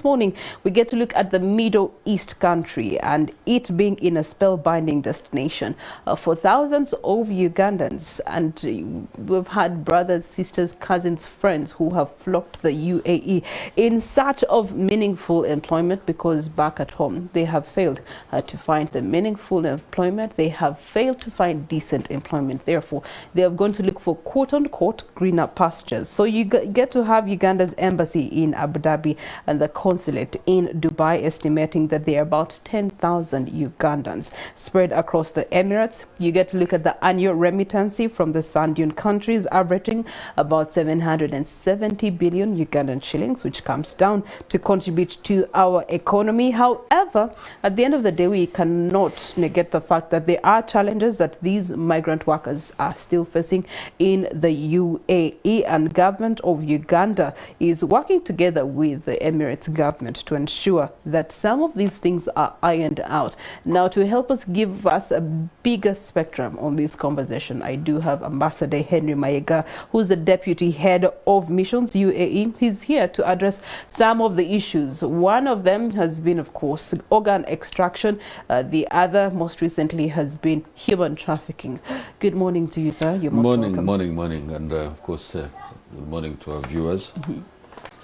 this morning, we get to look at the Middle East country and it being in a spellbinding destination for thousands of Ugandans. And we've had brothers, sisters, cousins, friends who have flocked to the UAE in search of meaningful employment, because back at home they have failed to find the meaningful employment. They have failed to find decent employment. Therefore, they have gone to look for quote-unquote greener pastures. So you get to have Uganda's embassy in Abu Dhabi and the consulate in Dubai estimating that there are about 10,000 Ugandans spread across the Emirates. You get to look at the annual remittance from the Sand Dune countries, averaging about 770 billion Ugandan shillings, which comes down to contribute to our economy. However, at the end of the day, we cannot negate the fact that there are challenges that these migrant workers are still facing in the UAE, and government of Uganda is working together with the Emirates government to ensure that some of these things are ironed out. Now, to help us give us a bigger spectrum on this conversation, I do have Ambassador Henry Mayega, who's the Deputy Head of Missions UAE. He's here to address some of the issues. One of them has been, of course, organ extraction. The other, most recently, has been human trafficking. Good morning to you, sir. You're most welcome. Morning, and of course, good morning to our viewers.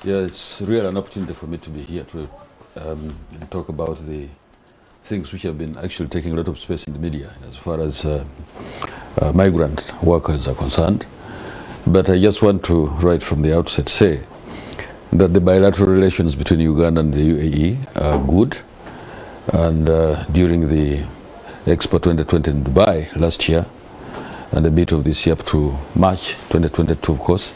Yeah, it's really an opportunity for me to be here to talk about the things which have been actually taking a lot of space in the media as far as migrant workers are concerned. But I just want to, right from the outset, say that the bilateral relations between Uganda and the UAE are good. And during the Expo 2020 in Dubai last year, and a bit of this year up to March 2022, of course,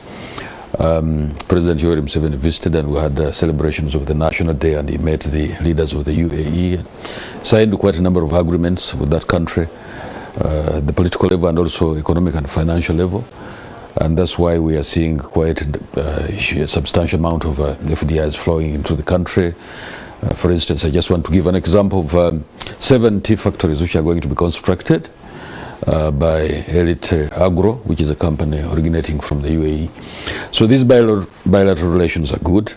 President Yoweri Museveni visited, and we had celebrations of the National Day, and he met the leaders of the UAE, signed quite a number of agreements with that country, the political level and also economic and financial level. And that's why we are seeing quite a substantial amount of FDIs flowing into the country. For instance, I just want to give an example of 70 factories which are going to be constructed by Elite Agro, which is a company originating from the UAE. So these bilateral relations are good.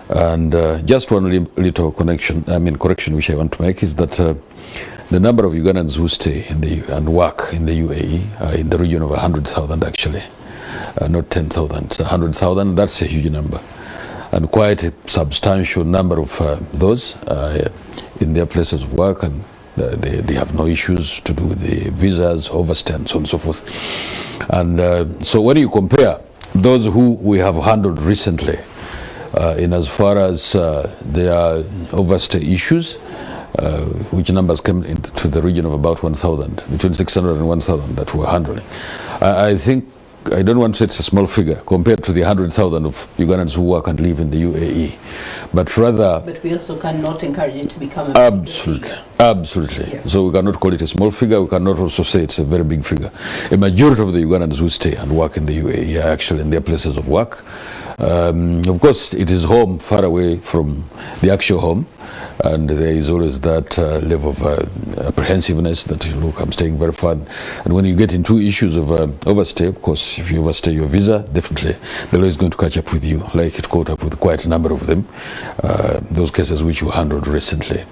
And just one little correction which I want to make is that the number of Ugandans who stay in and work in the UAE are in the region of 100,000 actually, not 10,000, it's 100,000. That's a huge number. And quite a substantial number of those in their places of work, and they have no issues to do with the visas, overstay, and so on and so forth. And so when you compare those who we have handled recently, in as far as their overstay issues, which numbers came into the region of about 1,000, between 600 and 1,000 that we're handling. I think, I don't want to say it's a small figure compared to the 100,000 of Ugandans who work and live in the UAE, but rather... But we also cannot encourage it to become a absolutely, absolutely. Yeah. So we cannot call it a small figure. We cannot also say it's a very big figure. A majority of the Ugandans who stay and work in the UAE are actually in their places of work. Of course, it is home, far away from the actual home. And there is always that level of apprehensiveness that, look, I'm staying very far. And when you get into issues of overstay, of course, if you overstay your visa, definitely the law is going to catch up with you, like it caught up with quite a number of them, those cases which you handled recently.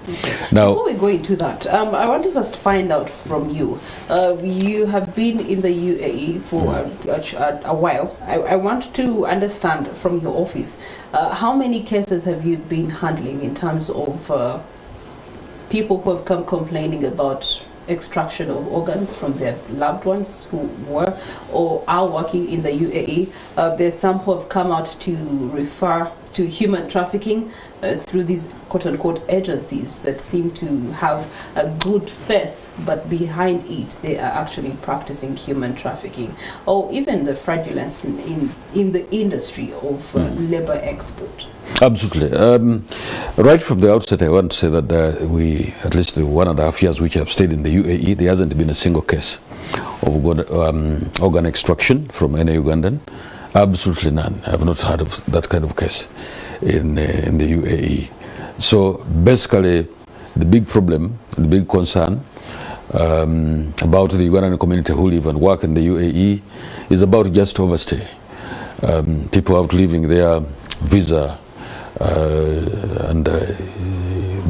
Now, before we go into that, I want to first find out from you. You have been in the UAE for a while. I want to understand from your office, how many cases have you been handling in terms of people who have come complaining about extraction of organs from their loved ones who were or are working in the UAE? There's some who have come out to refer to human trafficking through these quote-unquote agencies that seem to have a good face, but behind it they are actually practicing human trafficking, or even the fraudulence in the industry of labor export. Absolutely. Right from the outset, I want to say that we, at least the 1.5 years which I've stayed in the UAE, there hasn't been a single case of organ extraction from any Ugandan. Absolutely none. I have not heard of that kind of case in the UAE. So basically, the big problem, the big concern about the Ugandan community who live and work in the UAE is about just overstay. People outliving their visa and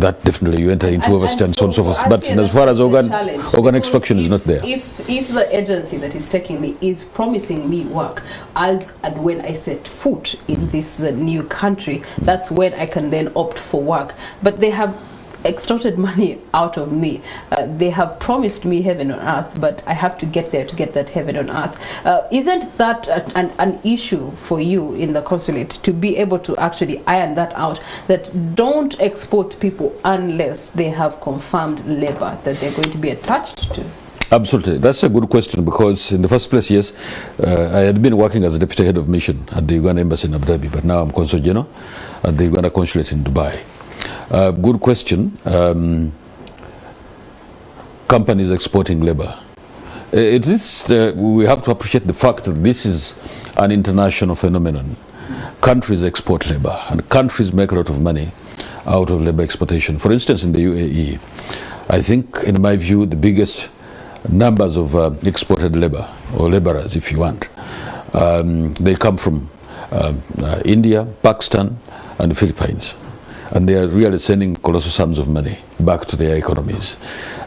that definitely you enter into overstay and so on and so forth. I But see as far as organ because extraction is not there. If the agency that is taking me is promising me work as and when I set foot in this new country, that's when I can then opt for work. But they have extorted money out of me. They have promised me heaven on earth, but I have to get there to get that heaven on earth. Isn't that an issue for you in the consulate to be able to actually iron that out, that don't export people unless they have confirmed labor that they're going to be attached to? Absolutely. That's a good question, because in the first place, yes, I had been working as a deputy head of mission at the Uganda embassy in Abu Dhabi, but now I'm consul general at the Uganda consulate in Dubai. Good question. Companies exporting labor. We have to appreciate the fact that this is an international phenomenon. Countries export labor, and countries make a lot of money out of labor exportation. For instance, in the UAE, I think, in my view, the biggest numbers of exported labor, or laborers if you want, they come from India, Pakistan and the Philippines. And they are really sending colossal sums of money back to their economies.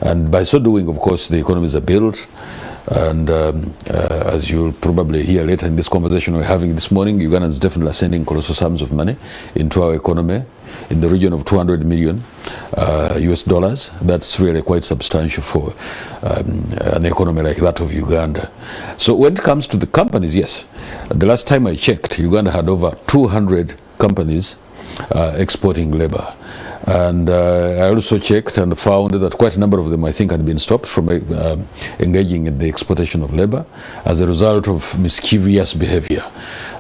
And by so doing, of course, the economies are built. And as you'll probably hear later in this conversation we're having this morning, Ugandans definitely are sending colossal sums of money into our economy in the region of 200 million US dollars. That's really quite substantial for an economy like that of Uganda. So when it comes to the companies, yes, the last time I checked, Uganda had over 200 companies exporting labor. And I also checked and found that quite a number of them, I think, had been stopped from engaging in the exportation of labor as a result of mischievous behavior.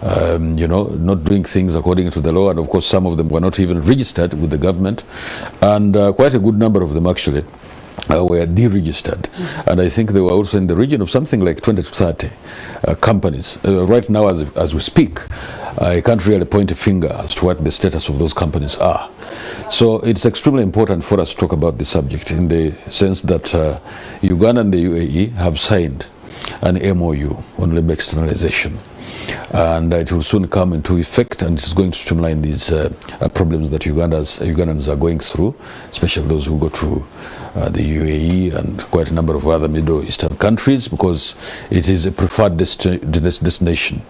Not doing things according to the law, and of course some of them were not even registered with the government, and quite a good number of them actually were deregistered. And I think they were also in the region of something like 20 to 30 companies. Right now, as we speak, I can't really point a finger as to what the status of those companies are. So it's extremely important for us to talk about this subject, in the sense that Uganda and the UAE have signed an MOU on labor externalization. And it will soon come into effect, and it's going to streamline these problems that Ugandans are going through, especially those who go to the UAE and quite a number of other Middle Eastern countries, because it is a preferred destination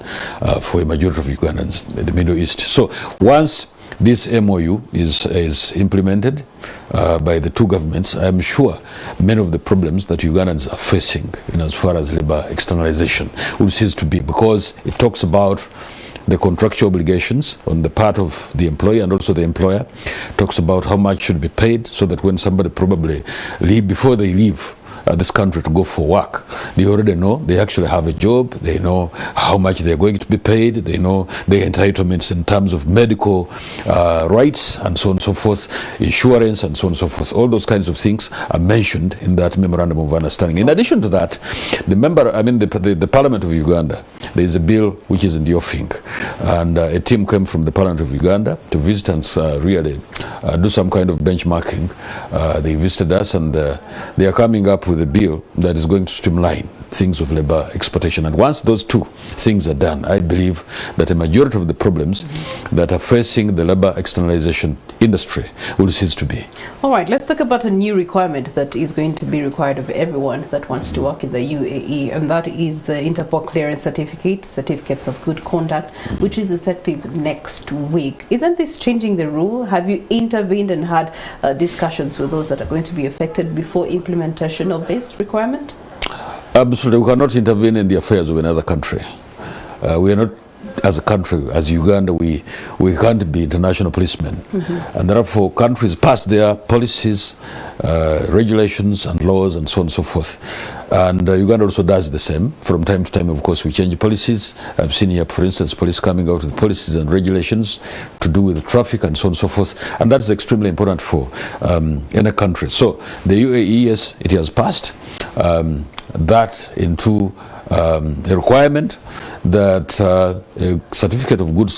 for a majority of Ugandans in the Middle East. So once this MOU is implemented by the two governments, I am sure many of the problems that Ugandans are facing as far as labor externalization will cease to be, because it talks about the contractual obligations on the part of the employer and also the employer, talks about how much should be paid, so that when somebody probably before they leave this country to go for work, they already know they actually have a job, they know how much they're going to be paid, they know their entitlements in terms of medical rights and so on and so forth, insurance and so on and so forth. All those kinds of things are mentioned in that memorandum of understanding. In addition to that, the Parliament of Uganda, there is a bill which is in the offing, and a team came from the Parliament of Uganda to visit and really do some kind of benchmarking. They visited us, and they are coming up with a bill that is going to streamline things of labor exportation. And once those two things are done, I believe that a majority of the problems that are facing the labor externalization industry will cease to be. All right, let's talk about a new requirement that is going to be required of everyone that wants to work in the UAE, and that is the Interpol Clearance Certificates of Good Conduct, which is effective next week. Isn't this changing the rule? Have you intervened and had discussions with those that are going to be affected before implementation of this requirement? Absolutely. We cannot intervene in the affairs of another country. We are not, as a country, as Uganda, we can't be international policemen. And therefore, countries pass their policies, regulations and laws and so on and so forth. And Uganda also does the same. From time to time, of course, we change policies. I've seen here, for instance, police coming out with policies and regulations to do with the traffic and so on and so forth. And that's extremely important for any country. So the UAE, yes, it has passed that into a requirement that a certificate of good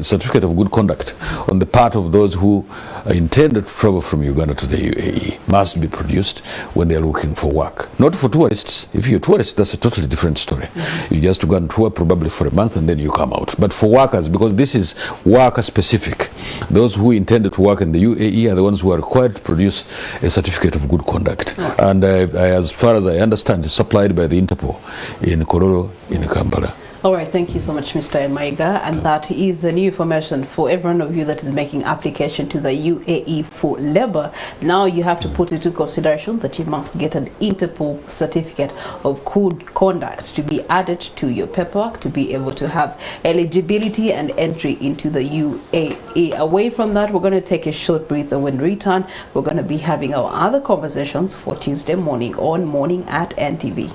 certificate of good conduct on the part of those who intend to travel from Uganda to the UAE must be produced when they are looking for work. Not for tourists. If you're a tourist, that's a totally different story. You just go on tour probably for a month and then you come out. But for workers, because this is worker specific, those who intended to work in the UAE are the ones who are required to produce a certificate of good conduct. And as far as I understand, it's supplied by the Interpol in Kororo in Kampala. All right, thank you so much, Mr. Mayega. And that is new information for every one of you that is making application to the UAE for labor. Now you have to put into consideration that you must get an Interpol certificate of good conduct to be added to your paperwork to be able to have eligibility and entry into the UAE. Away from that, we're going to take a short breath, and when we return, we're going to be having our other conversations for Tuesday morning on Morning at NTV.